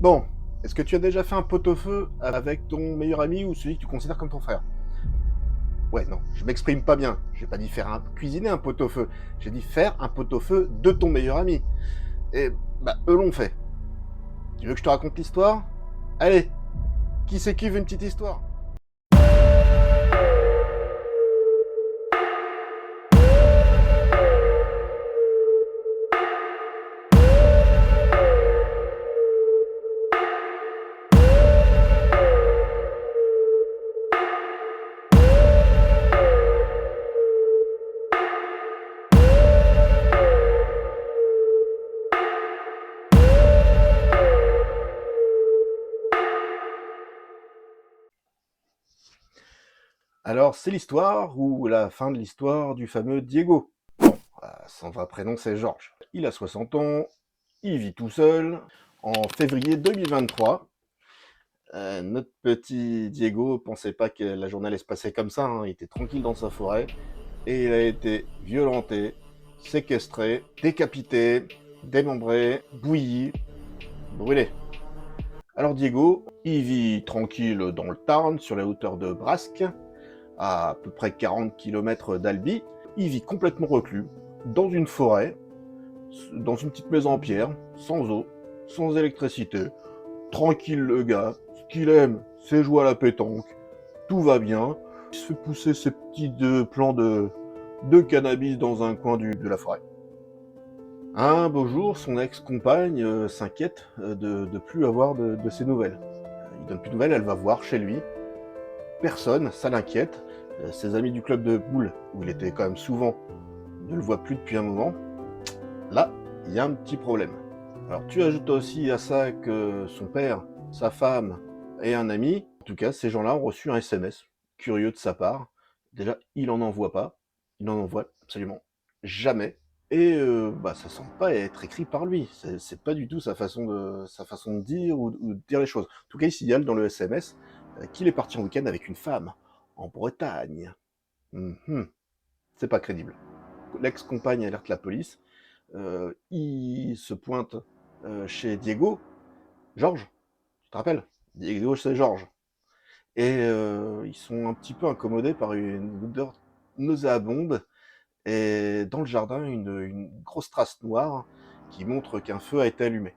Bon, est-ce que tu as déjà fait un pot-au-feu avec ton meilleur ami ou celui que tu considères comme ton frère? Ouais, non, je m'exprime pas bien. J'ai pas dit cuisiner un pot-au-feu. J'ai dit faire un pot-au-feu de ton meilleur ami. Et bah, eux l'ont fait. Tu veux que je te raconte l'histoire? Allez, qui c'est qui veut une petite histoire? Alors, c'est l'histoire ou la fin de l'histoire du fameux Diego. Bon, son vrai prénom c'est Georges. Il a 60 ans, il vit tout seul. En février 2023, notre petit Diego pensait pas que la journée allait se passer comme ça, hein. Il était tranquille dans sa forêt et il a été violenté, séquestré, décapité, démembré, bouilli, brûlé. Alors Diego, il vit tranquille dans le Tarn, sur la hauteur de Brasque, à peu près 40 km d'Albi. Il vit complètement reclus, dans une forêt, dans une petite maison en pierre, sans eau, sans électricité. Tranquille le gars, ce qu'il aime, c'est jouer à la pétanque, tout va bien. Il se fait pousser ses petits plants de cannabis dans un coin de la forêt. Un beau jour, son ex-compagne s'inquiète de plus avoir de ses nouvelles. Il donne plus de nouvelles, elle va voir chez lui. Personne, ça l'inquiète. Ses amis du club de boules, où il était quand même souvent, ne le voient plus depuis un moment. Là, il y a un petit problème. Alors tu ajoutes aussi à ça que son père, sa femme et un ami, en tout cas ces gens-là ont reçu un SMS, curieux de sa part. Déjà, il en envoie pas, il n'en envoie absolument jamais. Et bah, ça semble pas être écrit par lui. C'est pas du tout sa façon de dire ou de dire les choses. En tout cas, il signale dans le SMS qu'il est parti en week-end avec une femme en Bretagne. Mhm. C'est pas crédible. L'ex-compagne alerte la police. Il se pointe chez Diego, Georges, tu te rappelles? Diego, c'est Georges. Et ils sont un petit peu incommodés par une odeur nauséabonde. Et dans le jardin, une grosse trace noire qui montre qu'un feu a été allumé.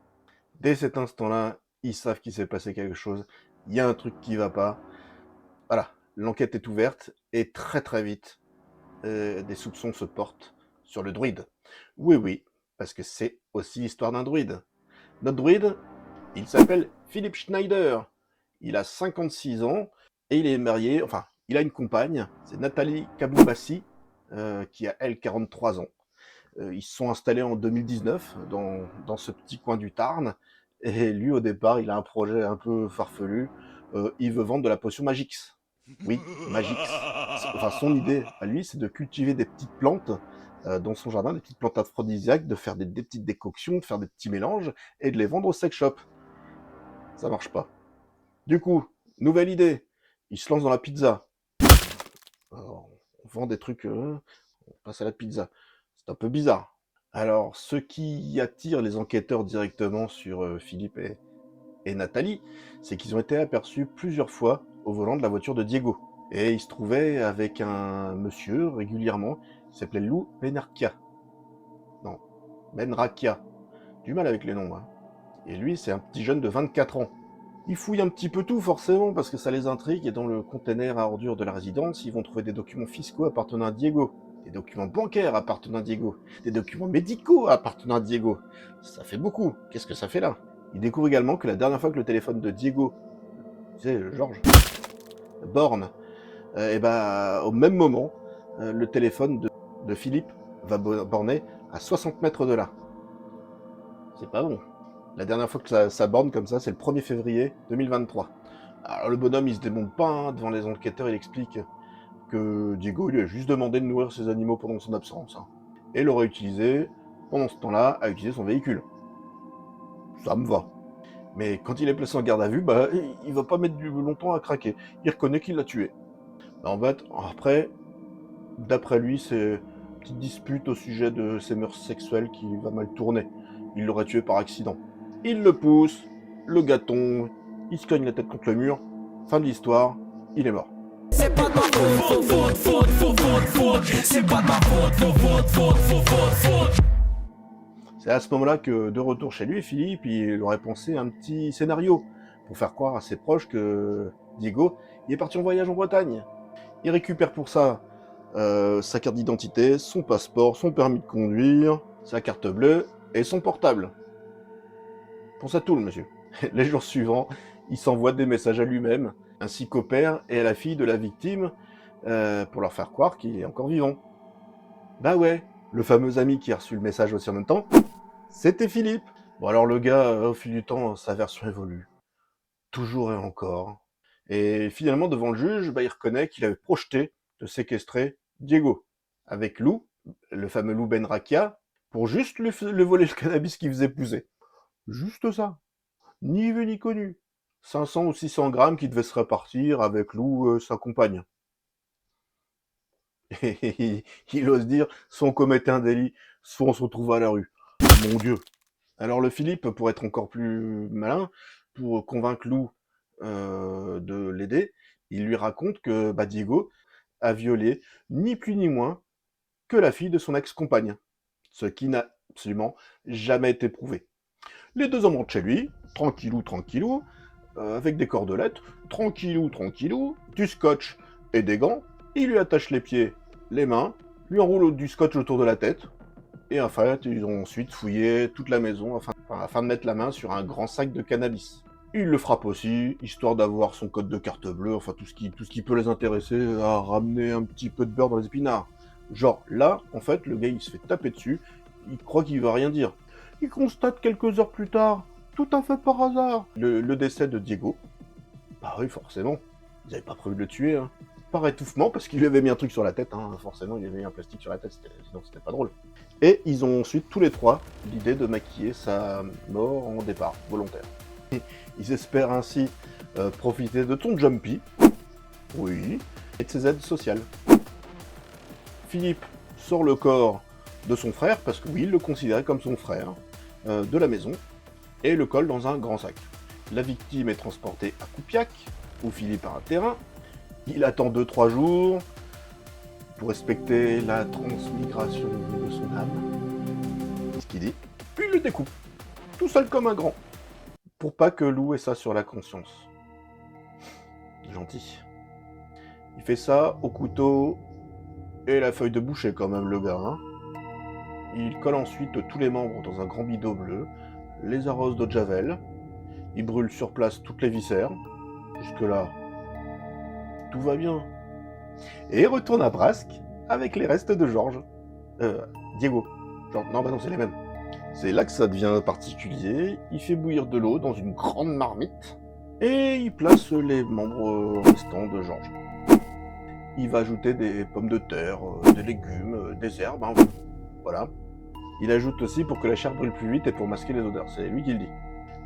Dès cet instant-là, ils savent qu'il s'est passé quelque chose. Il y a un truc qui va pas. Voilà, l'enquête est ouverte et très très vite, des soupçons se portent sur le druide. Oui, oui, parce que c'est aussi l'histoire d'un druide. Notre druide, il s'appelle Philipp Schneider. Il a 56 ans et il est marié, enfin, il a une compagne, c'est Nathalie Kaboubassi, qui a elle 43 ans. Ils se sont installés en 2019 dans ce petit coin du Tarn. Et lui, au départ, il a un projet un peu farfelu. Il veut vendre de la potion Magix. Oui, Magix. Enfin, son idée à lui, c'est de cultiver des petites plantes dans son jardin, des petites plantes aphrodisiaques, de faire des petites décoctions, de faire des petits mélanges et de les vendre au sex shop. Ça marche pas. Du coup, nouvelle idée. Il se lance dans la pizza. Alors, on vend des trucs, on passe à la pizza. C'est un peu bizarre. Alors, ce qui attire les enquêteurs directement sur Philippe et Nathalie, c'est qu'ils ont été aperçus plusieurs fois au volant de la voiture de Diego. Et ils se trouvaient avec un monsieur régulièrement qui s'appelait Lou Benarkia. Non, Benrakia. Du mal avec les noms, moi. Et lui, c'est un petit jeune de 24 ans. Ils fouillent un petit peu tout, forcément, parce que ça les intrigue, et dans le container à ordures de la résidence, ils vont trouver des documents fiscaux appartenant à Diego, des documents bancaires appartenant à Diego, des documents médicaux appartenant à Diego. Ça fait beaucoup. Qu'est-ce que ça fait là? Ils découvrent également que la dernière fois que le téléphone de Diego, tu sais, Georges, borne, et bah, au même moment, le téléphone de Philippe va borner à 60 mètres de là. C'est pas bon. La dernière fois que ça borne comme ça, c'est le 1er février 2023. Alors le bonhomme, il se démonte pas, hein, devant les enquêteurs, il explique que Diego lui a juste demandé de nourrir ses animaux pendant son absence, hein, et l'aurait utilisé, pendant ce temps-là, à utiliser son véhicule. Ça me va. Mais quand il est placé en garde à vue, bah, il va pas mettre longtemps à craquer. Il reconnaît qu'il l'a tué. En fait, après, d'après lui, c'est une petite dispute au sujet de ses mœurs sexuelles qui va mal tourner. Il l'aurait tué par accident. Il le pousse, le gars tombe, il se cogne la tête contre le mur, fin de l'histoire, il est mort. C'est pas de ma faute, c'est pas de ma faute. C'est à ce moment-là que, de retour chez lui, Philippe, il aurait pensé un petit scénario pour faire croire à ses proches que Diego il est parti en voyage en Bretagne. Il récupère pour ça sa carte d'identité, son passeport, son permis de conduire, sa carte bleue et son portable. Pense à tout, le monsieur. Les jours suivants, il s'envoie des messages à lui-même, ainsi qu'au père et à la fille de la victime, pour leur faire croire qu'il est encore vivant. Bah ouais, le fameux ami qui a reçu le message aussi en même temps, c'était Philippe. Bon alors le gars, au fil du temps, sa version évolue. Toujours et encore. Et finalement, devant le juge, il reconnaît qu'il avait projeté de séquestrer Diego, avec Lou, le fameux Lou Benrakia, pour juste le voler le cannabis qu'il faisait pousser. Juste ça. Ni vu ni connu. 500 ou 600 grammes qui devaient se répartir avec Lou, sa compagne. Et il ose dire, soit on commettait un délit, soit on se retrouvait à la rue. Mon Dieu. Alors le Philippe, pour être encore plus malin, pour convaincre Lou de l'aider, il lui raconte que Diego a violé ni plus ni moins que la fille de son ex-compagne, ce qui n'a absolument jamais été prouvé. Les deux hommes rentrent chez lui, tranquillou, avec des cordelettes, tranquillou, du scotch et des gants, il lui attache les pieds, les mains, lui enroule du scotch autour de la tête, et en fait, ils ont ensuite fouillé toute la maison afin de mettre la main sur un grand sac de cannabis. Il le frappe aussi, histoire d'avoir son code de carte bleue, enfin tout ce qui peut les intéresser à ramener un petit peu de beurre dans les épinards. Genre là, en fait, le gars il se fait taper dessus, il croit qu'il va rien dire. Il constate quelques heures plus tard, tout à fait par hasard, le décès de Diego. Bah oui, forcément, ils avaient pas prévu de le tuer, hein. Par étouffement, parce qu'il lui avait mis un truc sur la tête, hein. Forcément il lui avait mis un plastique sur la tête, sinon c'était pas drôle. Et ils ont ensuite tous les trois l'idée de maquiller sa mort en départ volontaire. Ils espèrent ainsi profiter de ton Jumpy, oui, et de ses aides sociales. Philippe sort le corps de son frère, parce que oui, il le considérait comme son frère, de la maison, et le colle dans un grand sac. La victime est transportée à Coupiac, où Philippe a un terrain. Il attend 2-3 jours pour respecter la transmigration de son âme. C'est ce qu'il dit. Puis il le découpe, tout seul comme un grand, pour pas que Lou ait ça sur la conscience. Gentil. Il fait ça au couteau et la feuille de boucher quand même, le gars. Hein. Il colle ensuite tous les membres dans un grand bidon bleu, les arrose d'eau de javel, il brûle sur place toutes les viscères. Jusque-là, tout va bien. Et il retourne à Brasque avec les restes de Georges. Diego. Genre, non, c'est les mêmes. C'est là que ça devient particulier. Il fait bouillir de l'eau dans une grande marmite et il place les membres restants de Georges. Il va ajouter des pommes de terre, des légumes, des herbes, hein, voilà. Il ajoute aussi pour que la chair brûle plus vite et pour masquer les odeurs, c'est lui qui le dit.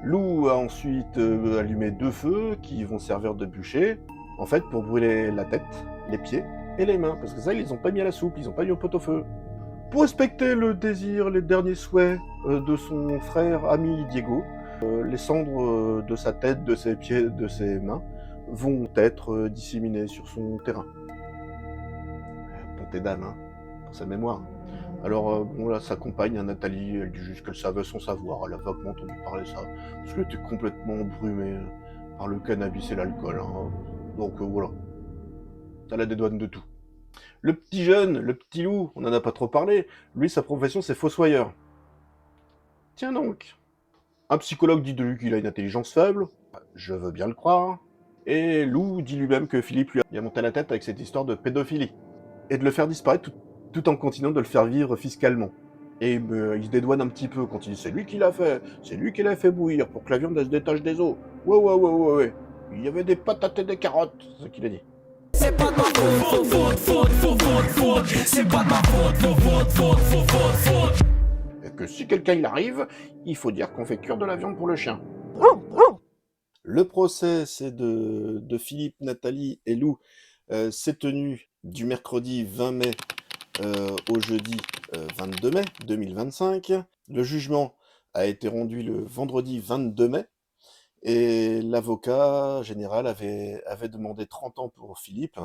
Lou a ensuite allumé 2 feux qui vont servir de bûcher, en fait pour brûler la tête, les pieds et les mains, parce que ça ils les ont pas mis à la soupe, ils ont pas mis au pot-au-feu. Pour respecter le désir, les derniers souhaits de son frère ami Diego, les cendres de sa tête, de ses pieds, de ses mains vont être disséminées sur son terrain. Bonté d'âme, hein, pour sa mémoire. Alors, bon, là, sa compagne, Nathalie, elle dit juste qu'elle savait sans savoir, elle a vaguement entendu parler de ça, parce qu'elle était complètement brumée par le cannabis et l'alcool, hein. Donc voilà, elle a des douanes de tout. Le petit jeune, le petit loup, on en a pas trop parlé, lui, sa profession, c'est fossoyeur. Tiens donc. Un psychologue dit de lui qu'il a une intelligence faible, je veux bien le croire, et Lou dit lui-même que Philippe lui a monté la tête avec cette histoire de pédophilie, et de le faire disparaître tout en continuant de le faire vivre fiscalement. Et il se dédouane un petit peu quand il dit c'est lui qui l'a fait bouillir pour que la viande elle se détache des os. Ouais. Il y avait des patates et des carottes, c'est ce qu'il a dit. C'est pas de ma faute, c'est pas de ma faute. Et que si quelqu'un il arrive, il faut dire qu'on fait cuire de la viande pour le chien. Le procès, c'est de Philippe, Nathalie et Lou, s'est tenu du mercredi 20 mai au jeudi 22 mai 2025. Le jugement a été rendu le vendredi 22 mai. Et l'avocat général avait demandé 30 ans pour Philippe,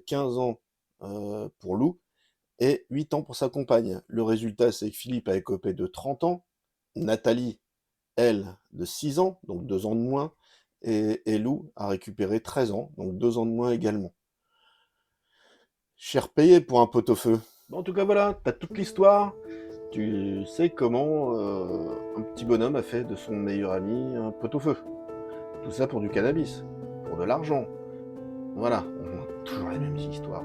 15 ans pour Lou, et 8 ans pour sa compagne. Le résultat, c'est que Philippe a écopé de 30 ans, Nathalie, elle, de 6 ans, donc 2 ans de moins, et Lou a récupéré 13 ans, donc 2 ans de moins également. Cher payé pour un pot-au-feu. En tout cas, voilà, t'as toute l'histoire. Tu sais comment un petit bonhomme a fait de son meilleur ami un pot-au-feu. Tout ça pour du cannabis, pour de l'argent. Voilà, on a toujours les mêmes histoires.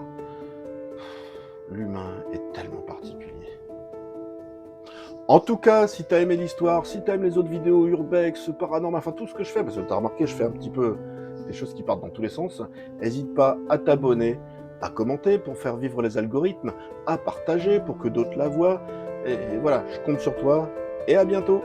L'humain est tellement particulier. En tout cas, si t'as aimé l'histoire, si t'aimes les autres vidéos urbex, paranormal, enfin tout ce que je fais, parce que t'as remarqué, je fais un petit peu des choses qui partent dans tous les sens, n'hésite pas à t'abonner, à commenter pour faire vivre les algorithmes, à partager pour que d'autres la voient. Et voilà, je compte sur toi, et à bientôt.